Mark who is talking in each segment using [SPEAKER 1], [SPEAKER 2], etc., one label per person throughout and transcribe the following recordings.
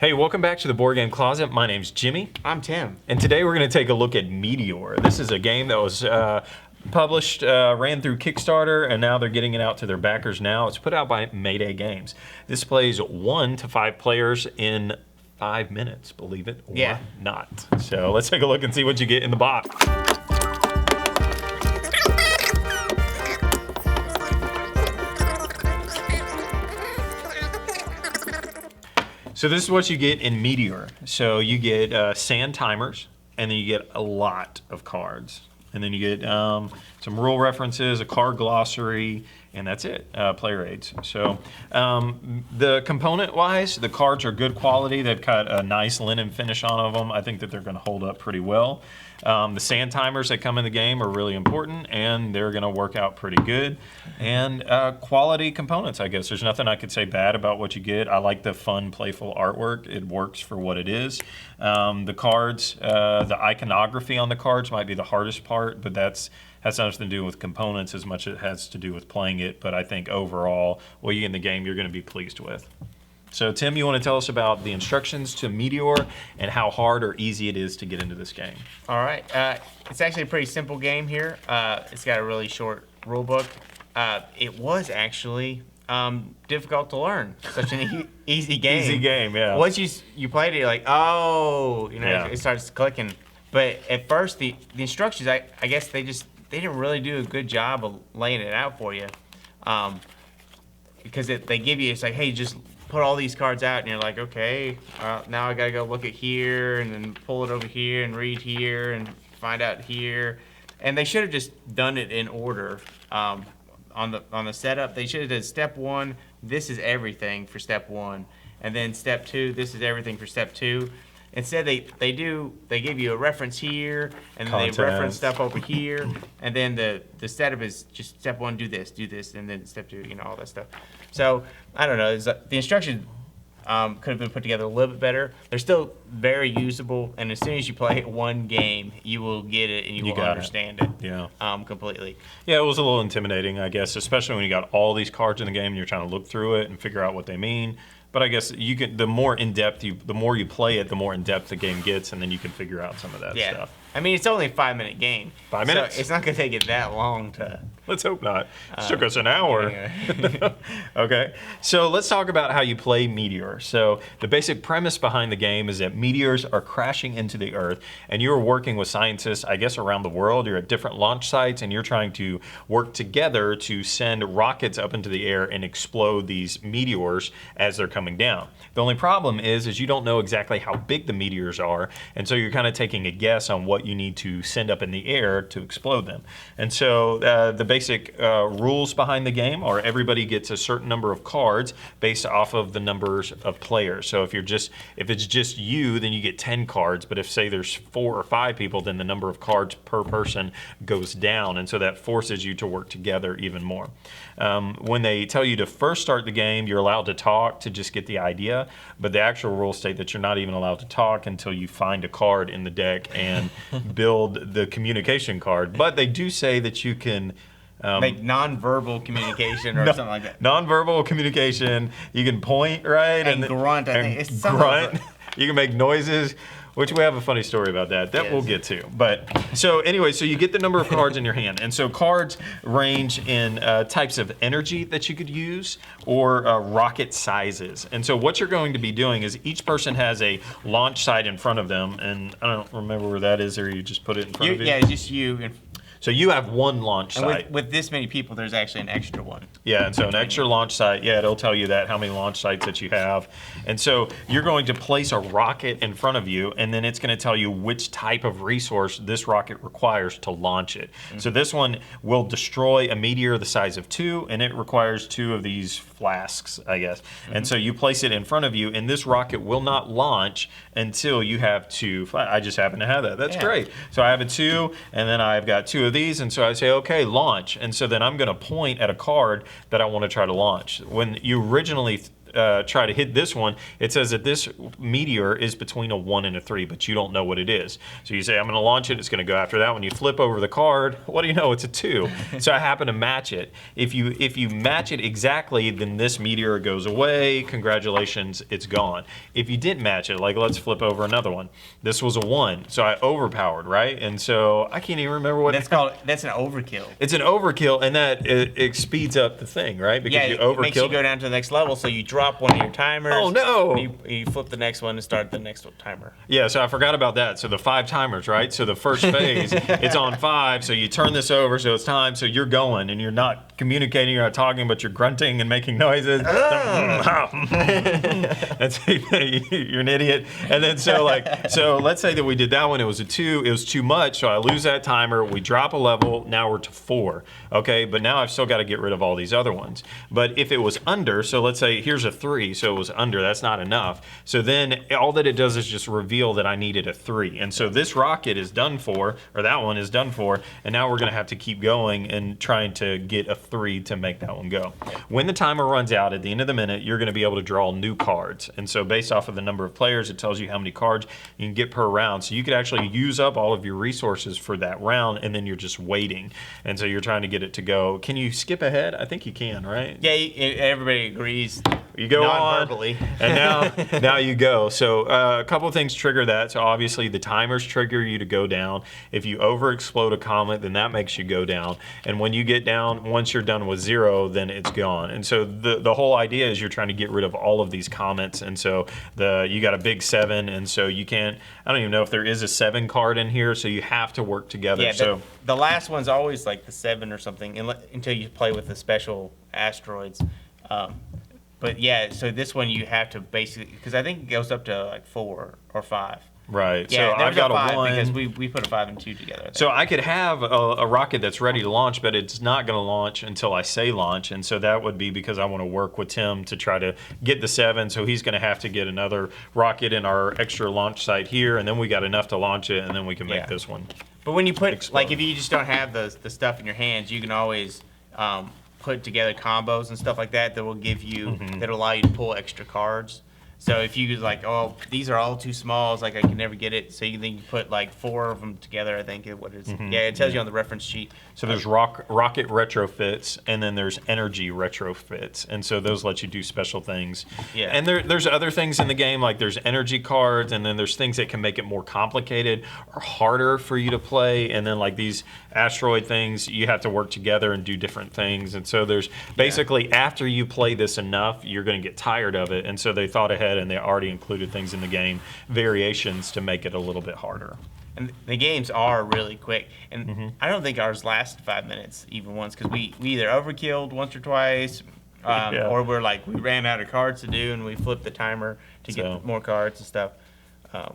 [SPEAKER 1] Hey, welcome back to the Board Game Closet. My name's Jimmy.
[SPEAKER 2] I'm Tim.
[SPEAKER 1] And today we're going to take a look at Meteor. This is a game that was published, ran through Kickstarter, and now they're getting it out to their backers now. It's put out by Mayday Games. This plays 1 to 5 players in 5 minutes, believe it or not. So let's take a look and see what you get in the box. So this is what you get in Meteor. So you get sand timers, and then you get a lot of cards. And then you get some rule references, a card glossary, and that's it, player aids. So the component-wise, the cards are good quality. They've got a nice linen finish on them. I think that they're gonna hold up pretty well. The sand timers that come in the game are really important, and they're gonna work out pretty good. And quality components, I guess. There's nothing I could say bad about what you get. I like the fun, playful artwork. It works for what it is. The cards, the iconography on the cards might be the hardest part, but has nothing to do with components as much as it has to do with playing it. But I think overall, what you get in the game, you're gonna be pleased with. So Tim, you want to tell us about the instructions to Meteor and how hard or easy it is to get into this game?
[SPEAKER 2] All right. It's actually a pretty simple game here. It's got a really short rule book. It was actually difficult to learn. Such an easy game.
[SPEAKER 1] Easy game, yeah.
[SPEAKER 2] Once you played it, you're like, oh, it starts clicking. But at first, the instructions, I guess they didn't really do a good job of laying it out for you. Because they give you, it's like, hey, just put all these cards out, and you're like, okay, now I gotta go look at here, and then pull it over here, and read here, and find out here. And they should have just done it in order on the setup. They should have done step 1, this is everything for step 1, and then step 2, this is everything for step 2. Instead, they give you a reference here, and then they reference stuff over here, and then the setup is just step 1, do this, and then step 2, all that stuff. So I don't know. The instructions could have been put together a little bit better. They're still very usable, and as soon as you play one game, you will get it and you will understand it.
[SPEAKER 1] Yeah.
[SPEAKER 2] Completely.
[SPEAKER 1] Yeah, it was a little intimidating, I guess, especially when you got all these cards in the game and you're trying to look through it and figure out what they mean. But I guess the more in-depth the more you play it, the more in-depth the game gets, and then you can figure out some of that stuff.
[SPEAKER 2] I mean, it's only a 5-minute game.
[SPEAKER 1] 5 minutes?
[SPEAKER 2] So it's not going to take it that long to...
[SPEAKER 1] Let's hope not. It took us an hour.
[SPEAKER 2] Anyway.
[SPEAKER 1] Okay, so let's talk about how you play Meteor. So the basic premise behind the game is that meteors are crashing into the Earth, and you're working with scientists, I guess, around the world. You're at different launch sites, and you're trying to work together to send rockets up into the air and explode these meteors as they're coming down. The only problem is you don't know exactly how big the meteors are, and so you're kind of taking a guess on what you need to send up in the air to explode them. And so the basic rules behind the game are everybody gets a certain number of cards based off of the numbers of players. So if it's just you, then you get 10 cards, but if say there's 4 or 5 people, then the number of cards per person goes down, and so that forces you to work together even more. When they tell you to first start the game, you're allowed to talk to just get the idea, but the actual rules state that you're not even allowed to talk until you find a card in the deck and build the communication card. But they do say that you can
[SPEAKER 2] make nonverbal communication or something like that.
[SPEAKER 1] Nonverbal communication. You can point, right?
[SPEAKER 2] And grunt, I think. It's
[SPEAKER 1] grunt. You can make noises, which we have a funny story about that we'll get to. But so anyway, so you get the number of cards in your hand. And so cards range in types of energy that you could use or rocket sizes. And so what you're going to be doing is each person has a launch site in front of them. And I don't remember where that is, or you just put it in front of you?
[SPEAKER 2] Yeah, just you.
[SPEAKER 1] So you have one launch site.
[SPEAKER 2] And with this many people, there's actually an extra one.
[SPEAKER 1] Yeah, and so an extra launch site, it'll tell you that, how many launch sites that you have. And so you're going to place a rocket in front of you, and then it's going to tell you which type of resource this rocket requires to launch it. Mm-hmm. So this one will destroy a meteor the size of 2, and it requires 2 of these flasks, I guess. Mm-hmm. And so you place it in front of you, and this rocket will not launch until you have 2. I just happen to have that. That's great. So I have a 2, and then I've got 2 of these, and so I say, okay, launch. And so then I'm going to point at a card that I want to try to launch. When you originally try to hit this one, it says that this meteor is between a 1 and a 3, but you don't know what it is. So you say, I'm going to launch it, it's going to go after that one. You flip over the card, what do you know? It's a 2. So I happen to match it. If you match it exactly, then this meteor goes away. Congratulations, it's gone. If you didn't match it, like let's flip over another one. This was a 1, so I overpowered, right? And so I can't even remember what
[SPEAKER 2] that's an overkill.
[SPEAKER 1] It's an overkill, and that it speeds up the thing, right? Because you overkill.
[SPEAKER 2] It makes you go down to the next level, so you drop one of your timers.
[SPEAKER 1] Oh no!
[SPEAKER 2] You flip the next one and start the next timer.
[SPEAKER 1] Yeah, so I forgot about that. So the 5 timers, right? So the first phase, it's on 5, so you turn this over, so it's time, so you're going, and you're not communicating, you're not talking, but you're grunting and making noises. That's, you're an idiot. And then so let's say that we did that one, it was a 2, it was too much, so I lose that timer, we drop a level, now we're to 4, okay? But now I've still got to get rid of all these other ones. But if it was under, so let's say here's a 3, so it was under, that's not enough. So then all that it does is just reveal that I needed a 3. And so this rocket is done for, or that one is done for, and now we're gonna have to keep going and trying to get a 3 to make that one go. When the timer runs out at the end of the minute, you're gonna be able to draw new cards. And so based off of the number of players, it tells you how many cards you can get per round. So you could actually use up all of your resources for that round, and then you're just waiting. And so you're trying to get it to go. Can you skip ahead? I think you can, right?
[SPEAKER 2] Yeah, everybody agrees.
[SPEAKER 1] You go
[SPEAKER 2] non-verbally.
[SPEAKER 1] on, and now you go. So a couple of things trigger that. So obviously the timers trigger you to go down. If you overexplode a comet, then that makes you go down. And when you get down, once you're done with 0, then it's gone. And so the whole idea is you're trying to get rid of all of these comets. And so you got a big 7, and so you can't. I don't even know if there is a 7 card in here. So you have to work together.
[SPEAKER 2] Yeah.
[SPEAKER 1] So
[SPEAKER 2] the last one's always like the 7 or something, until you play with the special asteroids. But yeah, so this one you have to basically, because I think it goes up to like 4 or 5.
[SPEAKER 1] Right.
[SPEAKER 2] Yeah,
[SPEAKER 1] so I've got
[SPEAKER 2] a 5
[SPEAKER 1] a 1
[SPEAKER 2] because we put a 5 and 2 together.
[SPEAKER 1] So I could have a rocket that's ready to launch, but it's not going to launch until I say launch, and so that would be because I want to work with Tim to try to get the 7. So he's going to have to get another rocket in our extra launch site here, and then we got enough to launch it, and then we can make this one.
[SPEAKER 2] But when you put
[SPEAKER 1] explode.
[SPEAKER 2] like if you just don't have the stuff in your hands, you can always put together combos and stuff like that will give you that'll allow you to pull extra cards. So if you like, oh, these are all too small, it's like I can never get it. So you think you put like 4 of them together, I think what it is. Yeah, it tells you on the reference sheet.
[SPEAKER 1] So there's rocket retrofits, and then there's energy retrofits, and so those let you do special things.
[SPEAKER 2] Yeah.
[SPEAKER 1] And there's other things in the game, like there's energy cards, and then there's things that can make it more complicated or harder for you to play. And then like these asteroid things, you have to work together and do different things. And so there's basically after you play this enough, you're going to get tired of it. And so they thought ahead, and they already included things in the game, variations to make it a little bit harder.
[SPEAKER 2] And the games are really quick. And I don't think ours last 5 minutes even once, because we either overkilled once or twice, or we ran out of cards to do, and we flipped the timer to get more cards and stuff.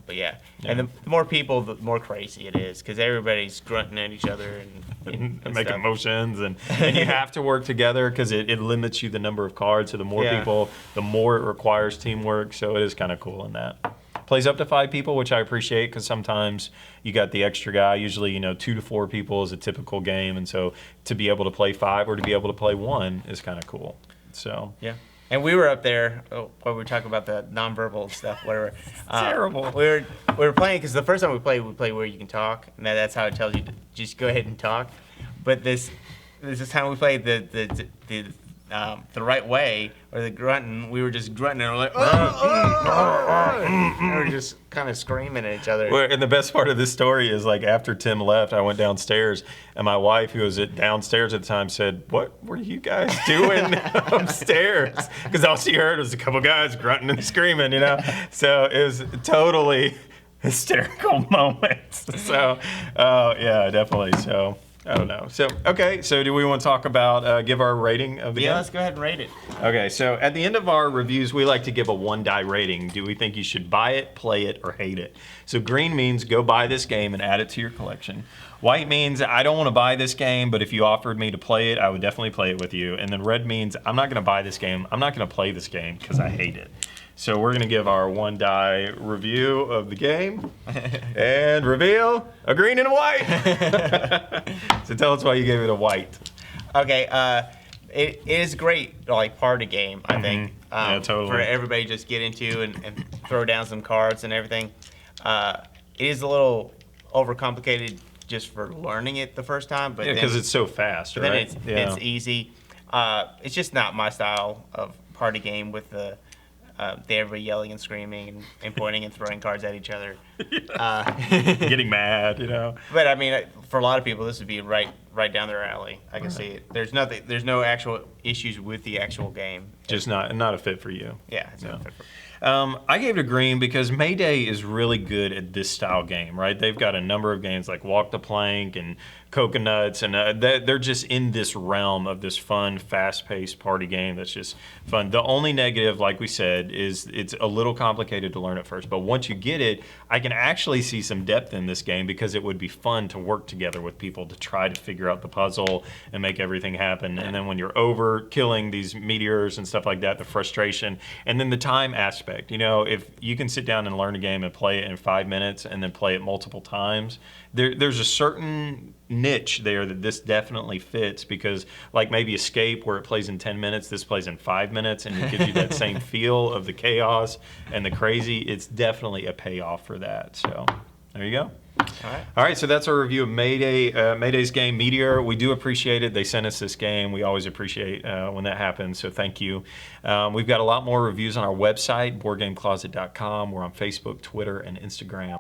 [SPEAKER 2] But yeah, and the more people, the more crazy it is, because everybody's grunting at each other and
[SPEAKER 1] making motions, and you have to work together because it limits you the number of cards. So the more people, the more it requires teamwork. So it is kind of cool in that. Plays up to 5 people, which I appreciate, because sometimes you got the extra guy. Usually, 2 to 4 people is a typical game, and so to be able to play 5 or to be able to play 1 is kind of cool. So
[SPEAKER 2] yeah. And we were up there while we were talking about the nonverbal stuff, whatever.
[SPEAKER 1] Terrible.
[SPEAKER 2] We were playing, because the first time we played where you can talk, and that's how it tells you to just go ahead and talk. But this time we played the right way, or the grunting. We were just grunting, and we're like, and we were just kind of screaming at each other.
[SPEAKER 1] Well, and the best part of this story is, like, after Tim left, I went downstairs, and my wife, who was downstairs at the time, said, "What were you guys doing upstairs?" Because all she heard was a couple guys grunting and screaming, So it was totally hysterical moments. So, yeah, definitely. So. I don't know. So, okay. So, do we want to talk about give our rating of the game?
[SPEAKER 2] Yeah, let's go ahead and rate it.
[SPEAKER 1] Okay. So, at the end of our reviews, we like to give a 1-die rating. Do we think you should buy it, play it, or hate it? So, green means go buy this game and add it to your collection. White means I don't want to buy this game, but if you offered me to play it, I would definitely play it with you. And then red means I'm not going to buy this game. I'm not going to play this game because I hate it. So we're going to give our 1-die review of the game and reveal a green and a white. So tell us why you gave it a white.
[SPEAKER 2] Okay, it is a great party game, I think.
[SPEAKER 1] Yeah, totally.
[SPEAKER 2] for everybody to just get into and throw down some cards and everything. It is a little overcomplicated just for learning it the first time, but
[SPEAKER 1] Yeah, because it's so fast, right?
[SPEAKER 2] then it's easy. It's just not my style of party game with the everybody yelling and screaming and pointing and throwing cards at each other.
[SPEAKER 1] Getting mad, you know.
[SPEAKER 2] But I mean, for a lot of people, this would be right down their alley. I can see it. There's no actual issues with the actual game.
[SPEAKER 1] Just not a fit for you.
[SPEAKER 2] Yeah, it's not fit for.
[SPEAKER 1] I gave it a green because Mayday is really good at this style game, right? They've got a number of games like Walk the Plank and Coconuts, and they're just in this realm of this fun, fast-paced party game that's just fun. The only negative, like we said, is it's a little complicated to learn at first, but once you get it, I can actually see some depth in this game because it would be fun to work together with people to try to figure out the puzzle and make everything happen. And then when you're over killing these meteors and stuff like that, the frustration, and then the time aspect. You know, if you can sit down and learn a game and play it in 5 minutes and then play it multiple times, there's a certain niche there that this definitely fits because, like maybe Escape, where it plays in 10 minutes, this plays in 5 minutes, and it gives you that same feel of the chaos and the crazy. It's definitely a payoff for that. So there you go. All right, so that's our review of Mayday's game, Meteor. We do appreciate it. They sent us this game. We always appreciate when that happens, so thank you. We've got a lot more reviews on our website, boardgamecloset.com. We're on Facebook, Twitter, and Instagram.